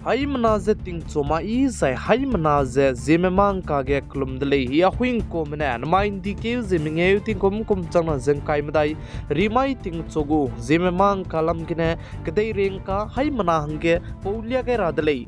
Haimanaze ting choma I sai haimanaze ZemeMaNka ge klum dele ya huing kom na main dike ZemeMangeu ting kom changna zeng kai madai rimai ting chogu ZemeMaNka lam gine kedai rengka haimana hange paulia ge radele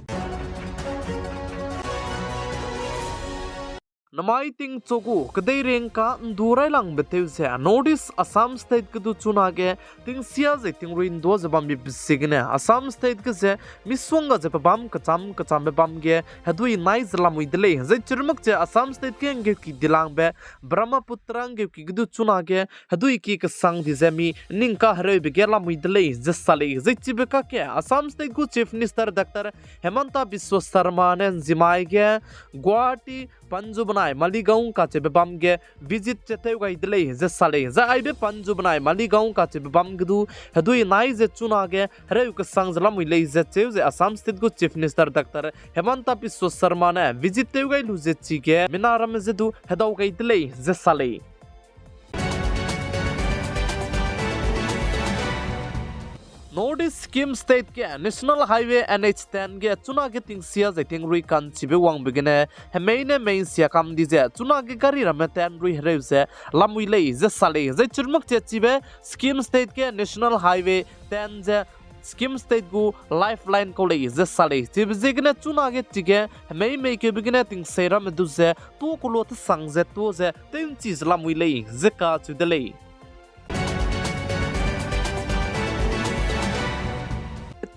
Namai ting chogu kedai rengka ndurai lang beteu se notice Assam state kedu chunage ting sia ze ting ruin do zabam bi bisigne Assam state ke se miswanga je pabam kacham be bam ge hadui nai zlamui dele ze chirmak che Assam state ke nge ki dilang be Brahmaputra nge ki kedu chunage hadui ki ka sang di zemi ningka haroi be gela mui dele ze sale ze chibeka ke Assam state ku chief minister Dr. Himanta Biswa Sarma ne zimai ge Guwahati Panju banai Maligaon ka che bam ge visit cheteu ga idle ze sale za aibe Panju banai Maligaon ka che bam gdu hadui nai ze chuna ge hareu ka sang zlam ile ze cheu ze Assam state go chief minister Dr. Himanta Biswa Sarma ne visit teu ga lu ze chi ge minaram ze du hadau ga idle ze sale Notice Sikkim state ke National Highway NH 10 ge chuna ge ting sia ze ting rui kan chibe wang begene hemaine main sia kam di ze chuna ge gari ram ten rui hreu ze lamui lei ze sale ze churmak che chibe Sikkim state ke National Highway 10 ze Sikkim state gu lifeline ko lei ze sale chibe ze gene chuna ge tige hemai ke begene ting seram du ze tu ko lo ta sang ze tu ze ting chi lamui lei ze ka chu de lei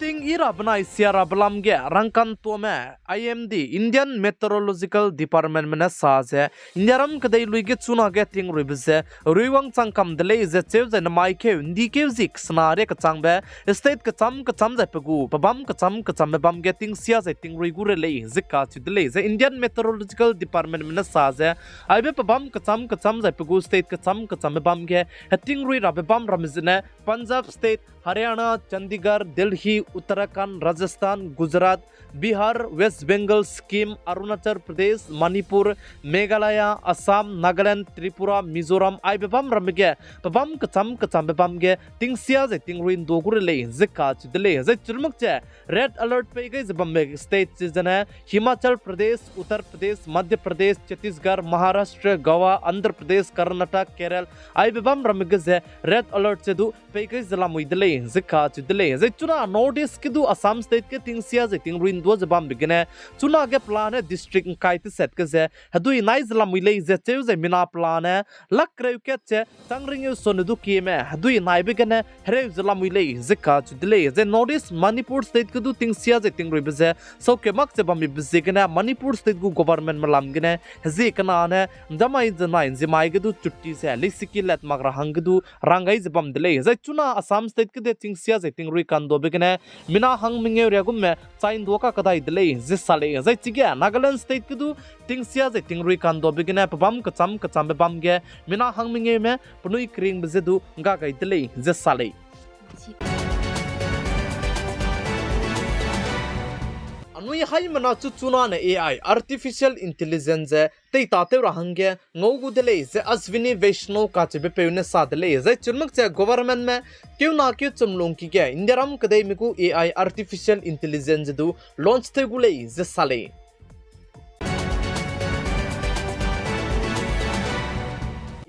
Ting ira banai siara balam ge rangkan to me IMD Indian Meteorological Department mena sa je indiaram kadai luige chuna ge ting ribze ruiwang changkam dele je cheu je na mai ke ndi ke zik snare ka changbe state ka cham je pegu babam ka cham bam ge ting sia je ting rui gure le zika chu dele je Indian Meteorological Department mena sa je aibe babam ka cham je pegu state ka cham bam ge ting rui ra bam ramzne Punjab state Haryana Chandigarh Delhi Uttarakhand Rajasthan Gujarat Bihar West Bengal Sikkim Arunachal Pradesh Manipur Meghalaya Assam Nagaland Tripura Mizoram ai bebam ramge babam kacham bebam ge ting sia je ting ruin dogure le zeka chidle ze churmuk che red alert pe ge zabam state jana Himachal Pradesh Uttar Pradesh Madhya Pradesh Chhattisgarh Maharashtra Goa Andhra Pradesh Karnataka Kerala ai bebam ramge ze red alert che du pe ge zalamui dele zeka chidle ze chuna notice ke du Assam state ke ting sia je ting ruin do zabam begene chuna ge plan district kai te set ke ze hadui nai zalamui le ze cheu ze mina plan lak reu ke che tangring yu son du ki me hadui nai begene hreu zalamui le zeka chidle ze notice Manipur state ke du ting sia je ting rui beze so ke mak che bam beze gena Manipur state gu government malam gene hazi kana ne damai zanai zimai ge du chutti se lisiki let magra hang du rangai zabam dele ze chuna Assam state ke de ting sia je ting rui kan do begene mina hang minge regum me chain do ka kadai dele ze sale ze chige Nagaland state ke du ting sia je ting rui kan do begene pabam ka cham be bam ge mina hang minge me punui kring beze du ga gai dele ze sale Anui hai mana chu chuna na AI artificial intelligence tei ta te rahange ngogu dele ze Aswini Vaishnav ka che be peune sa dele ze churmak che government me kyu na kyu chumlung ki ge indiaram kadai miku AI artificial intelligence du launch te gule ze sale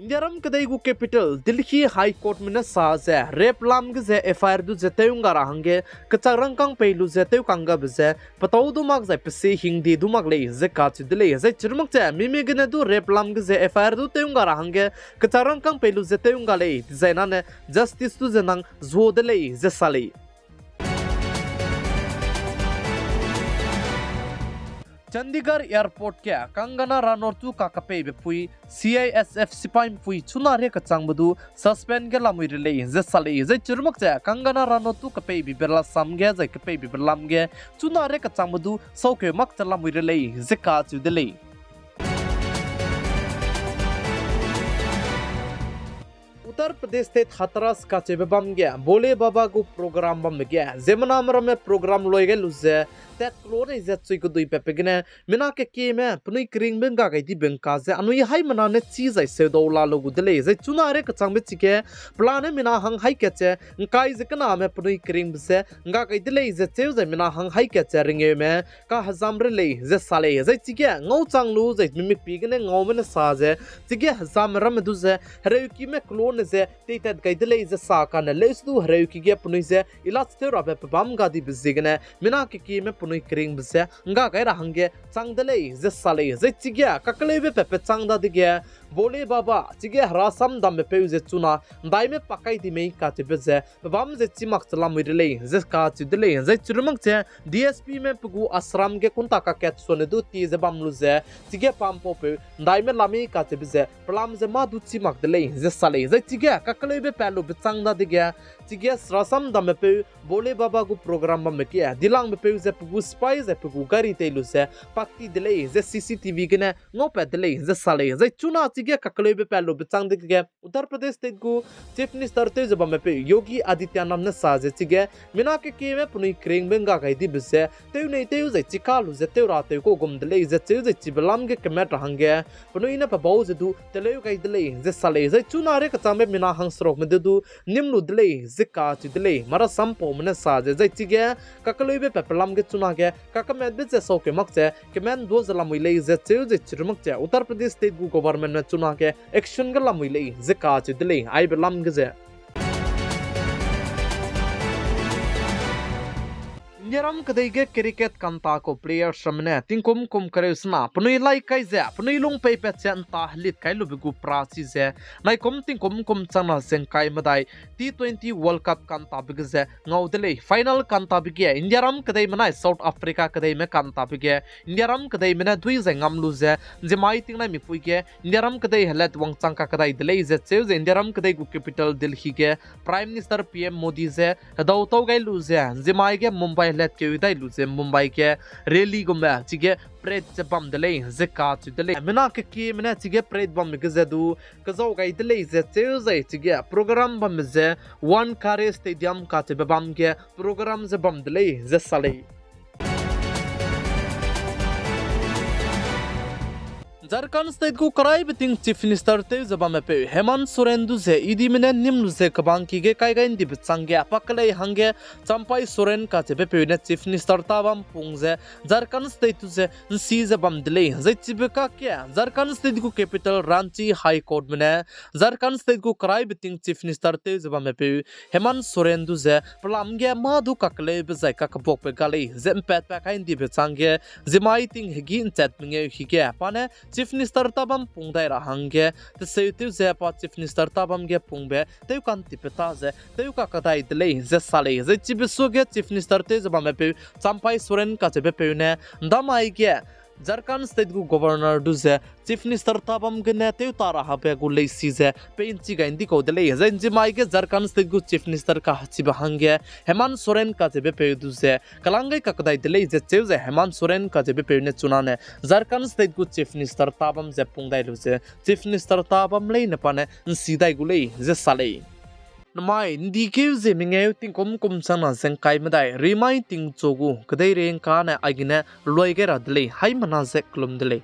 Indiaram kadai gu capital Delhi High Court mena sa ze rape lam ge ze FIR du zeteung ga rahange kacharang kang peilu zeteu kanga beze patau du mag ze pse hindi du mag le ze ka chidle ze chirmak che mimi gene du rape lam ge ze FIR du teung ga rahange kacharang kang peilu zeteung ga le zaina ne justice tu zenang zodele ze sale Chandigarh airport ke Kangana Ranotu ka kape be pui CISF sipaim pui chuna re ka changbadu suspend ge lamui rele ze sale ze churmak che Kangana Ranotu kape bi berla samge ze kape bi berlam ge chuna re ka changbadu sauke mak chalamui rele ze ka chu dele Uttar Pradesh state Hathras ka chebe bam ge bole baba gu program bam ge zemanamra me program loige luze tet klore ze chui ko dui pepe gene mina ke me pnui kring benga ga di benka ze anui hai mana ne chi zai se do la lo gudle ze chuna re ka chang be chike plane mina hang hai ke che kai ze kana me pnui kring se nga ga dile ze cheu ze mina hang hai ke che ringe me ka hazam re le ze sale ze chike ngau chang lu ze mimik pi gene ngau me sa ze chike hazam ram du ze hre ki me klone ze te tet ga dile ze sa ka ne le su hre ki ge pnui ze ilas te ra be bam ga di bizigene mina ke me pnui kring se nga ga ra hange chang dile ze sale ze chike ka kle be pe chang da dige bole baba chige rasam dam me pe ze chuna dai me pakai di me ka che be ze bam ze chimak chalam wi le ze ka chi dile ze churmak che dsp me pugu asram ge kunta ka ket sone du ti ze bam lu ze chige pam po pe dai me lami ka che be ze plam ze ma du chimak dile ze sale ze chige ka kle be pe lu be chang da dige chige rasam dam me pe bole baba gu program me ke dilang me pe ze pugu spy ze pugu gari te lu ze pakti dile ze cctv ge ne ngo pe dile ze sale ze chuna chige ka kle be pe lu be chang dige Uttar Pradesh state gu chief minister te ze bam pe yogi adityanath ne sa ze chige mina ke me pnui kring benga ga di bse te nei te ze chika lu ze te ra te ko gum dile ze che ze chibalam ge kemet hange pnui na pa bau ze du tele ga dile ze sale ze chuna re ka chambe mina hang srok me du nimlu dile ze ka chi dile mara sampo mne sa ze chige ka kle be pe plam ge chuna ge ka ka me be ze so ke mak che ke men do ze lamui le ze che ze chirmak che Uttar Pradesh state gu government ne chuna ke action ga lamui le ze ka chi dile ai be lam ge ze Yaram kadege cricket kanta ko player shamne tingkum kum kareusna pnui lai kai ze pnui lung pe pe chen ta hlit kai lu bigu prasi ze nai kom tingkum kum chana seng kai madai T20 World Cup kanta bigze ngaudele final kanta bige Indiaram kadai manai South Africa kadai me kanta bige Indiaram kadai mena dui ze ngam lu ze zimai tingna mi puige Indiaram kadai helat wangchang ka kadai dele ze cheu ze Indiaram kadai gu capital Delhi ge Prime Minister PM Modi ze dau tau gai lu ze zimai ge Mumbai let ke udai lu ze Mumbai ke rally gumba chige pred che bam dele ze ka chu dele mina ke mina chige pred bam ge ze du ka zo gai dele ze cheu ze chige program bam ze one kare stadium ka che bam ge program ze bam dele ze sale Jharkhand state gu karai biting chief minister te zaba me pe Hemant Soren du ze idi mine nimlu ze kabang ki ge kai gain di bchangge apakle hange champai Soren ka che pe ne chief minister ta bam pung ze Jharkhand state tu ze si ze bam dile ze chibeka kya Jharkhand state gu capital Ranchi high court mine Jharkhand state gu karai biting chief minister te zaba me pe Hemant Soren du ze plam ge ma du kakle be zai ka bok pe gale ze pet pa kain di bchangge zimai ting hegi chat minge hi ge pane chief minister tabam pungdai ra hange te seitu ze pa chief minister tabam ge pungbe te kan tipeta ze te ka kadai dele ze sale ze chibisu ge chief minister te zaba me pe champai Soren ka chebe pe ne damai ge Jharkhand state gu governor du ze chief minister tabam ge ne te tara ha pe gu le si ze pe inchi ga indi ko dele ze inji mai ge Jharkhand state gu chief minister ka hachi ba hange Hemant Soren ka chebe pe du ze kalangai ka kadai dele ze cheu ze Hemant Soren ka chebe pe ne chuna ne Jharkhand state gu chief minister tabam ze pungdai lu ze chief minister tabam le ne pa ne sidai gu le ze sale Namai ndikeu ze mingeu ting kum sana seng kai madai remai ting chogu kadai reng ka na agine loigera dele hai mana ze klum dele